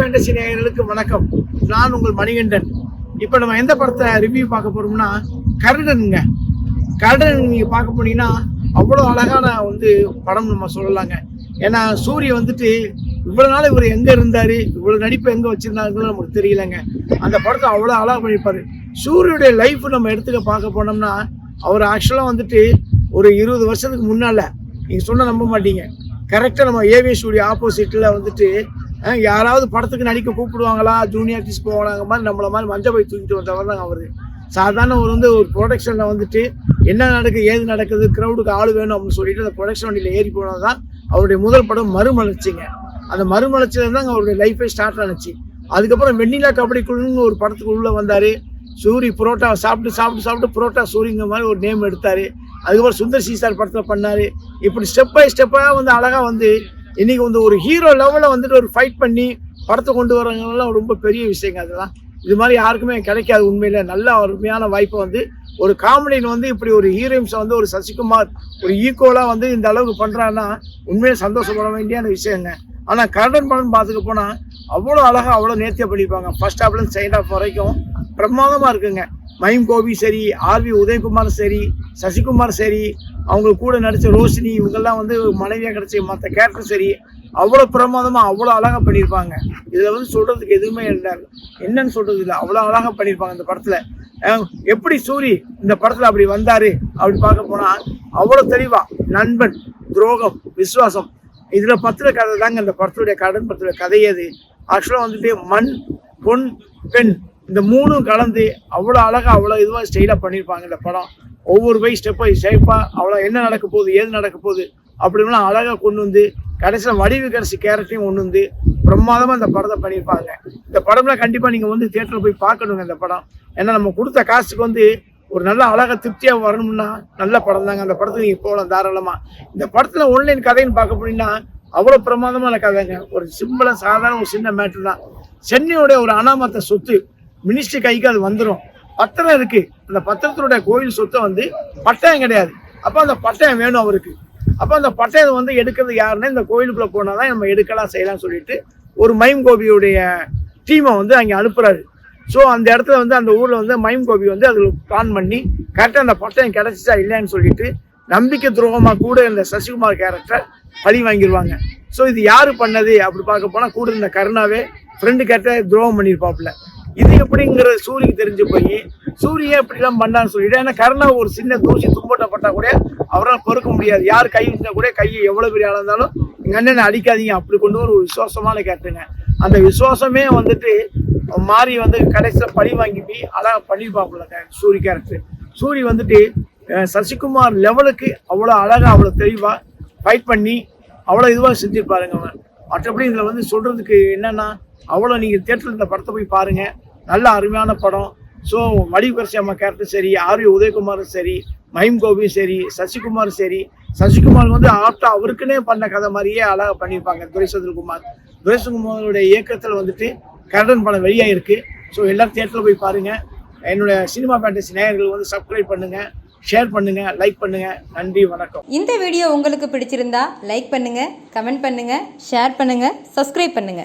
Fantasy நேயர்களுக்கு வணக்கம். நான் உங்கள் மணிகண்டன். இப்போ நம்ம எந்த படத்தை ரிவ்யூ பார்க்க போறோம்னா கர்ணனுங்க. கர்ணன் நீங்க பார்க்க போனீங்கன்னா அவ்வளோ அழகான படம் நம்ம சொல்லலாங்க. ஏன்னா சூரிய இவ்வளவு நாள் இவர் எங்க இருந்தாரு, இவ்வளவு நடிப்பு எங்க வச்சிருந்தாங்கன்னு நமக்கு தெரியலங்க. அந்த படத்தை அவ்வளோ அழகா பண்ணியிருப்பாரு. சூரியுடைய லைஃப் நம்ம எடுத்துக்க பார்க்க போனோம்னா அவர் ஆக்சுவலா ஒரு 20 வருஷத்துக்கு முன்னால நீங்க சொன்ன நம்ப மாட்டீங்க, கரெக்டா நம்ம ஏவி ஸ்டுடியோ ஆப்போசிட்ல யாராவது படத்துக்கு நடிக்க கூப்பிடுவாங்களா, ஜூனியர் ஆர்டிஸ்ட் போவாங்க மாதிரி நம்மள மாதிரி மஞ்சள் போய் தூக்கிட்டு வந்தவர் தான் அவரு. சாதாரண ஒரு ப்ரொடக்ஷன்ல என்ன நடக்குது ஏது நடக்குது, கிரௌடுக்கு ஆள் வேணும் அப்படின்னு சொல்லிட்டு அந்த ப்ரொடக்ஷன் வண்டியில ஏறி போனதான் அவருடைய முதல் படம் மறுமலர்ச்சிங்க. அந்த மறுமலர்ச்சியில இருந்தாங்க அவருடைய லைஃபே ஸ்டார்ட் ஆனிச்சு. அதுக்கப்புறம் வெண்ணிலா கபடி குழுன்னு ஒரு படத்துக்கு உள்ள வந்தாரு. சூரி புரோட்டா சாப்பிட்டு சாப்பிட்டு சாப்பிட்டு புரோட்டா சூரிங்க மாதிரி ஒரு நேம் எடுத்தாரு. அதுக்கப்புறம் சுந்தர் சி சார் படத்துல பண்ணாரு. இப்படி ஸ்டெப் பை ஸ்டெப்பா அழகா இன்னைக்கு ஒரு ஹீரோ லெவலில் ஒரு ஃபைட் பண்ணி படத்தை கொண்டு வரவங்கலாம் ரொம்ப பெரிய விஷயங்க. அதெல்லாம் இது மாதிரி யாருக்குமே கிடைக்காது. உண்மையில நல்ல அருமையான வாய்ப்பை ஒரு காமெடியின் இப்படி ஒரு ஹீரோயின்ஸை ஒரு சசிகுமார் ஒரு ஈக்குவலா இந்த அளவுக்கு பண்றாங்கன்னா உண்மையிலே சந்தோஷப்பட வேண்டிய விஷயங்க. ஆனா கர்ணன் படம் பார்த்துக்க போனா அவ்வளோ அழகா அவ்வளோ நேர்த்தியா பண்ணியிருப்பாங்க. ஃபர்ஸ்ட் ஹாஃப்ல இருந்து செகண்ட் ஹாஃப் வரைக்கும் பிரமாதமா இருக்குங்க. மஹிம் கோபி சரி, ஆர்வி உதயகுமார் சரி, சசிகுமார் சரி, அவங்களுக்கு கூட நடிச்ச ரோஷினி இவங்கெல்லாம் மனைவியா கிடைச்ச மற்ற கேரக்டர் சரி, அவ்வளோ பிரமாதமா அவ்வளோ அழகா பண்ணியிருப்பாங்க. இதுல சொல்றதுக்கு எதுவுமே இல்லை, என்னன்னு சொல்றது இல்லை, அவ்வளோ அழகா பண்ணியிருப்பாங்க இந்த படத்துல. எப்படி சூரி இந்த படத்துல அப்படி வந்தாரு அப்படி பார்க்க போனா அவ்வளோ தெளிவா நண்பன், துரோகம், விசுவாசம் இதுல பத்திர கதை தாங்க இந்த படத்துடைய கடன் படத்துடைய கதையே. அது ஆக்சுவலா மண், பொன், பெண் இந்த மூணும் கலந்து அவ்வளோ அழகா அவ்வளோ இதுவாக ஸ்டைலாக பண்ணியிருப்பாங்க இந்த படம். ஒவ்வொரு ஸ்டெப் பை ஸ்டெப்பாக அவ்வளோ என்ன நடக்க போகுது ஏது நடக்க போகுது அப்படின்லாம் அழகாக கொண்டு கடைசியில் வடிவு கடைசி கேரக்டரையும் கொண்டு பிரமாதமாக இந்த படத்தை பண்ணியிருப்பாங்க. இந்த படம்லாம் கண்டிப்பாக நீங்கள் தியேட்டரில் போய் பார்க்கணுங்க இந்த படம். ஏன்னா நம்ம கொடுத்த காசுக்கு ஒரு நல்ல அழகாக திருப்தியாக வரணும்னா நல்ல படம் தாங்க. அந்த படத்துக்கு நீங்கள் போகலாம் தாராளமாக. இந்த படத்தில் ஆன்லைன் கதைன்னு பார்க்க போனீங்கன்னா அவ்வளோ பிரமாதமான கதைங்க. ஒரு சிம்பிளாக சாதாரண ஒரு சின்ன மேட்ரு தான். சென்னையோடைய ஒரு அனாமத்த சொத்து மினிஸ்ட்ரி கைக்கு அது வந்துடும். பத்திரம் இருக்கு, அந்த பத்திரத்தினுடைய கோயில் சொத்தை பட்டயம் கிடையாது. அப்போ அந்த பட்டயம் வேணும் அவருக்கு. அப்போ அந்த பட்டயம் எடுக்கிறது யாருன்னா இந்த கோயிலுக்குள்ள போனாதான் நம்ம எடுக்கலாம் செய்யலாம் சொல்லிட்டு ஒரு மஹிம் கோபியுடைய டீமை அங்கே அனுப்புறாரு. ஸோ அந்த இடத்துல அந்த ஊர்ல மஹிம் கோபி அதில் பிளான் பண்ணி கரெக்டாக அந்த பட்டயம் கிடைச்சிச்சா இல்லைன்னு சொல்லிட்டு நம்பிக்கை துரோகமா கூட இந்த சசிகுமார் கேரக்டர் பழி வாங்கிடுவாங்க. ஸோ இது யாரு பண்ணது அப்படி பார்க்க போனா கூட இந்த கருணாவே ஃப்ரெண்டு கேரக்டர் துரோகம் பண்ணியிருப்பாப்புல. இது எப்படிங்கிறது சூரியக்கு தெரிஞ்சு போய் சூரிய இப்படிலாம் பண்ணான்னு சொல்லிட்டு, ஏன்னா கருணா ஒரு சின்ன தூசி தும்போட்டப்பட்டா கூட அவரால் பொறுக்க முடியாது. யார் கை இருந்தா கூட கையை எவ்வளவு பெரிய ஆளா இருந்தாலும் எங்க அண்ணனை அடிக்காதீங்க அப்படி கொண்டு ஒரு விசுவாசமான கேட்டுங்க. அந்த விசுவாசமே மாறி கடைசியில் பழி வாங்கி போய் அழகா பண்ணியிருப்பாப்புல சூரிய கேரக்டர். சூரி சசிகுமார் லெவலுக்கு அவ்வளோ அழகா அவ்வளோ தெளிவா ஃபைட் பண்ணி அவ்வளோ இதுவாக செஞ்சிருப்பாருங்க அவன். மற்றபடி இதுல சொல்றதுக்கு என்னன்னா அவ்வளோ நீங்கள் தேட்டரில் இந்த படத்தை போய் பாருங்க. நல்ல அருமையான படம். ஸோ வடிவகரசி அம்மா கேரக்டர் சரி, ஆர்வி உதயகுமாரும் சரி, மஹிம் கோபி சரி, சசிகுமார் சரி. சசிகுமார் ஆப்டா அவருக்குன்னே பண்ண கதை மாதிரியே அழகாக பண்ணியிருப்பாங்க. துரைசுகுமாரோடைய இயக்கத்தில் கர்ணன் படம் வெளியாயிருக்கு. ஸோ எல்லாரும் தேட்டரில் போய் பாருங்க. என்னோட சினிமா ஃபேண்டசி நேயர்கள் சப்ஸ்கிரைப் பண்ணுங்க, ஷேர் பண்ணுங்க, லைக் பண்ணுங்க. நன்றி, வணக்கம். இந்த வீடியோ உங்களுக்கு பிடிச்சிருந்தா லைக் பண்ணுங்க, கமெண்ட் பண்ணுங்க, ஷேர் பண்ணுங்க, சப்ஸ்கிரைப் பண்ணுங்க.